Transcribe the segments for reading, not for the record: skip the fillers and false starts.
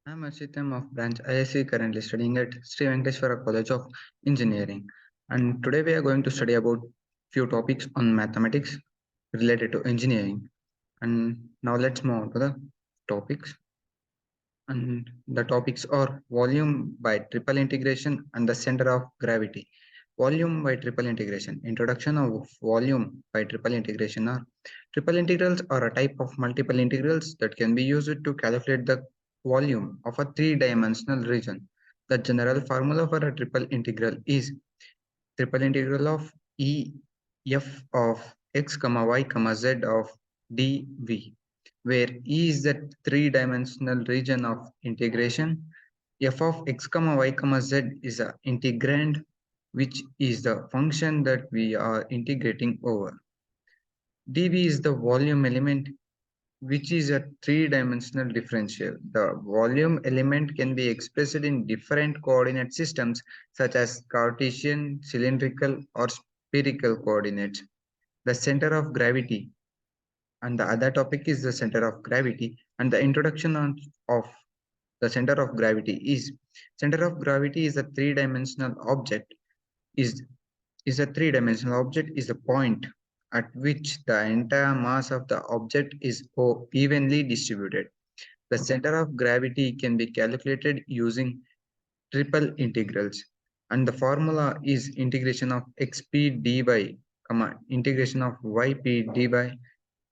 I'm Harshith of branch ISC currently studying at Sri Venkateswara College of Engineering. And today we are going to study about few topics on mathematics related to engineering. And now let's move on to the topics. And the topics are volume by triple integration and the center of gravity. Volume by triple integration. Introduction of volume by triple integration are triple integrals are a type of multiple integrals that can be used to calculate the volume of a three-dimensional region. The general formula for a triple integral is triple integral of E f of x comma y comma z of dv, where E is the three-dimensional region of integration. F of x comma y comma z is a integrand, which is the function that we are integrating over. dv is the volume element, which is a three-dimensional differential. The volume element can be expressed in different coordinate systems such as Cartesian, cylindrical, or spherical coordinates. The center of gravity, and the other topic is the center of gravity, and the introduction of the center of gravity is center of gravity is a three-dimensional object is is a three-dimensional object is a point at which the entire mass of the object is evenly distributed. The center of gravity can be calculated using triple integrals, and the formula is integration of xp dy, comma, integration of yp dy,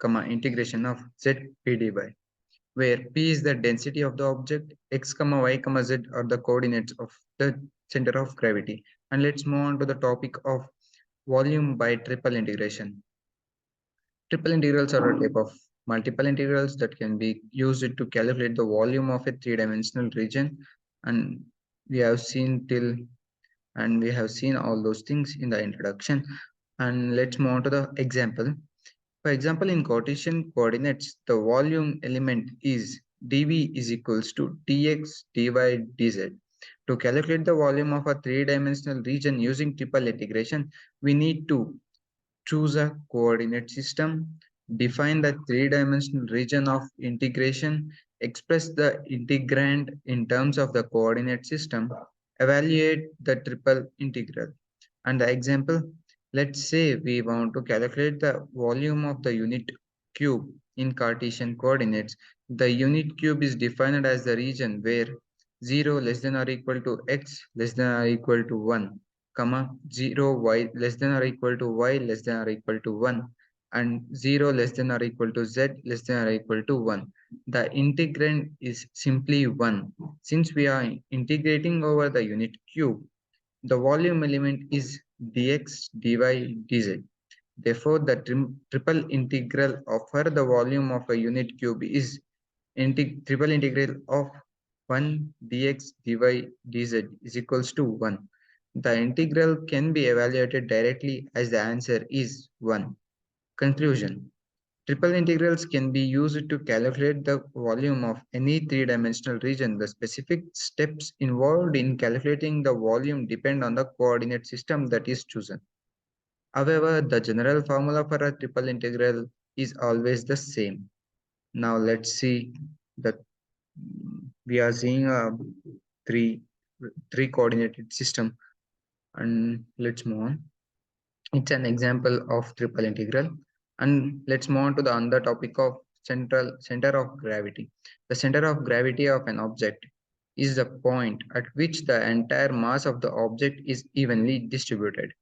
comma, integration of zp dy, where p is the density of the object, x, comma, y, comma, z are the coordinates of the center of gravity. And let's move on to the topic of volume by triple integration. Triple integrals are a type of multiple integrals that can be used to calculate the volume of a three-dimensional region. And we have seen till and we have seen all those things in the introduction. And let's move on to the example. For example, in Cartesian coordinates, the volume element is dv is equals to dx, dy, dz. To calculate the volume of a three-dimensional region using triple integration, we need to choose a coordinate system, define the three-dimensional region of integration, express the integrand in terms of the coordinate system, evaluate the triple integral. And the example, let's say we want to calculate the volume of the unit cube in Cartesian coordinates. The unit cube is defined as the region where 0 less than or equal to x less than or equal to 1, comma 0 y less than or equal to y less than or equal to 1, and 0 less than or equal to z less than or equal to 1. The integrand is simply 1. Since we are integrating over the unit cube, the volume element is dx, dy, dz. Therefore, the triple integral of the volume of a unit cube is triple integral of 1 dx, dy, dz is equals to 1. The integral can be evaluated directly as the answer is 1. Conclusion. Triple integrals can be used to calculate the volume of any three-dimensional region. The specific steps involved in calculating the volume depend on the coordinate system that is chosen. However, the general formula for a triple integral is always the same. Now let's see that we are seeing a three three coordinated system, and let's move on. It's an example of triple integral. And let's move on to the other topic of center of gravity. The center of gravity of an object is the point at which the entire mass of the object is evenly distributed.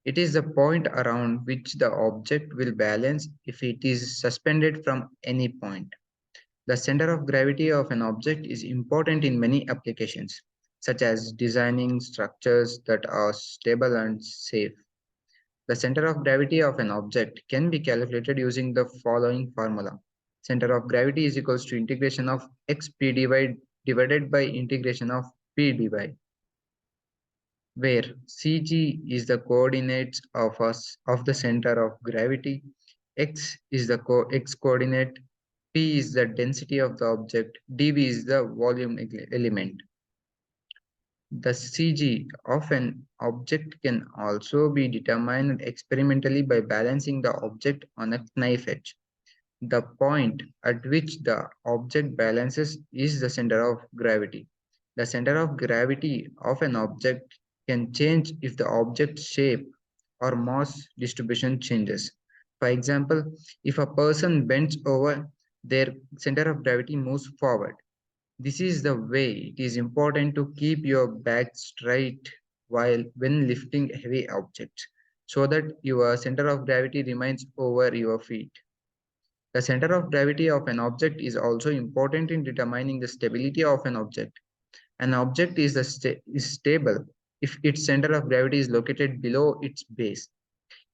It is the point around which the object will balance if it is suspended from any point. The center of gravity of an object is important in many applications, such as designing structures that are stable and safe. The center of gravity of an object can be calculated using the following formula. Center of gravity is equals to integration of x p divided by integration of p dy, where Cg is the coordinates of the center of gravity, x is the x coordinate, p is the density of the object, dv is the volume element. The Cg of an object can also be determined experimentally by balancing the object on a knife edge. The point at which the object balances is the center of gravity. The center of gravity of an object can change if the object's shape or mass distribution changes. For example, if a person bends over, their center of gravity moves forward. This is the way it is important to keep your back straight while when lifting heavy objects so that your center of gravity remains over your feet. The center of gravity of an object is also important in determining the stability of an object. An object is stable if its center of gravity is located below its base.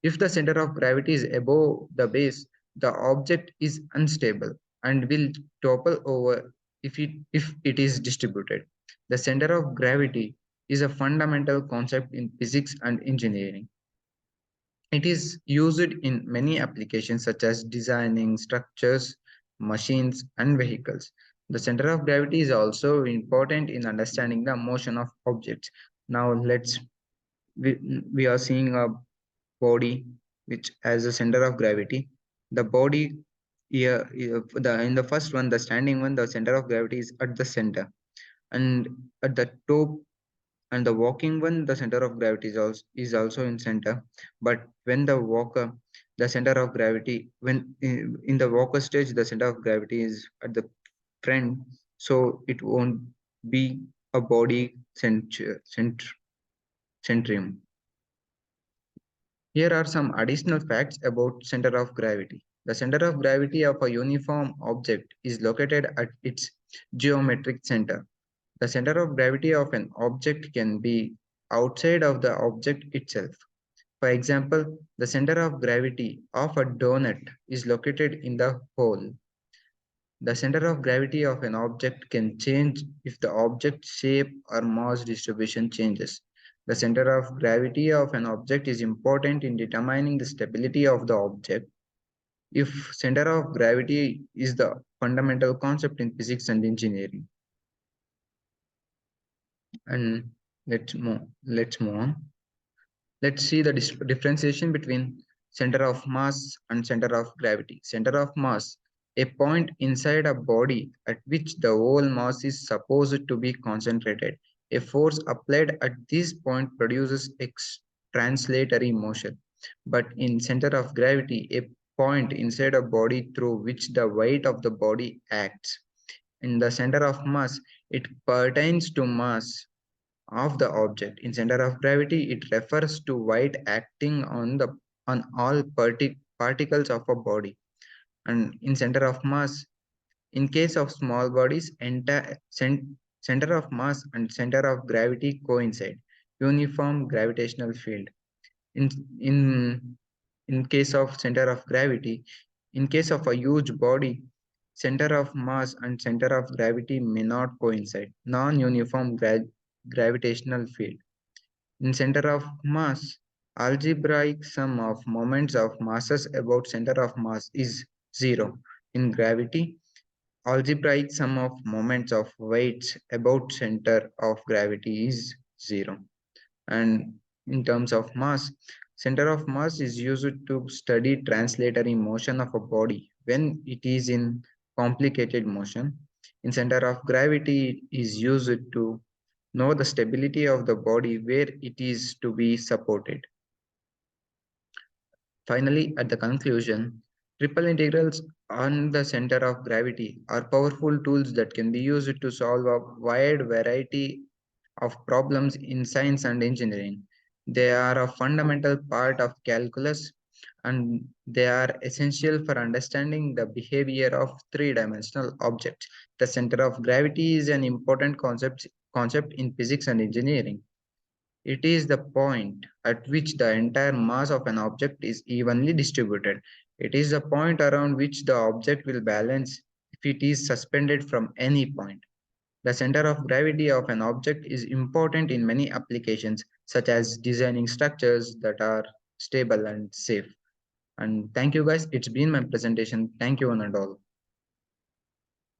If the center of gravity is above the base, the object is unstable and will topple over if it is distributed. The center of gravity is a fundamental concept in physics and engineering. It is used in many applications such as designing structures, machines, and vehicles. The center of gravity is also important in understanding the motion of objects. Now we are seeing a body which has a center of gravity. The body here, in the first one, the standing one, the center of gravity is at the center, and at the top and the walking one, the center of gravity is also in center. But when the walker, the center of gravity, when in the walker stage, the center of gravity is at the front, so it won't be a body centrium. Here are some additional facts about center of gravity. The center of gravity of a uniform object is located at its geometric center. The center of gravity of an object can be outside of the object itself. For example, the center of gravity of a donut is located in the hole. The center of gravity of an object can change if the object's shape or mass distribution changes. The center of gravity of an object is important in determining the stability of the object. If center of gravity is the fundamental concept in physics and engineering. And let's move on. Let's see the differentiation between center of mass and center of gravity. Center of mass, a point inside a body at which the whole mass is supposed to be concentrated. A force applied at this point produces translatory motion. But in center of gravity, a point inside a body through which the weight of the body acts. In the center of mass, it pertains to mass of the object. In center of gravity, it refers to weight acting on all particles of a body. And in center of mass, in case of small bodies, center of mass and center of gravity coincide. Uniform gravitational field. In in in case of center of gravity, in case of a huge body, center of mass and center of gravity may not coincide. Non-uniform gravitational field. In center of mass, algebraic sum of moments of masses about center of mass is zero. In gravity, algebraic sum of moments of weights about center of gravity is zero. And in terms of mass, center of mass is used to study translatory motion of a body when it is in complicated motion. In center of gravity it is used to know the stability of the body where it is to be supported. Finally, at the conclusion, triple integrals on the center of gravity are powerful tools that can be used to solve a wide variety of problems in science and engineering. They are a fundamental part of calculus and they are essential for understanding the behavior of three-dimensional objects. The center of gravity is an important concept in physics and engineering. It is the point at which the entire mass of an object is evenly distributed. It is the point around which the object will balance if it is suspended from any point. The center of gravity of an object is important in many applications, such as designing structures that are stable and safe. And thank you guys. It's been my presentation. Thank you one and all.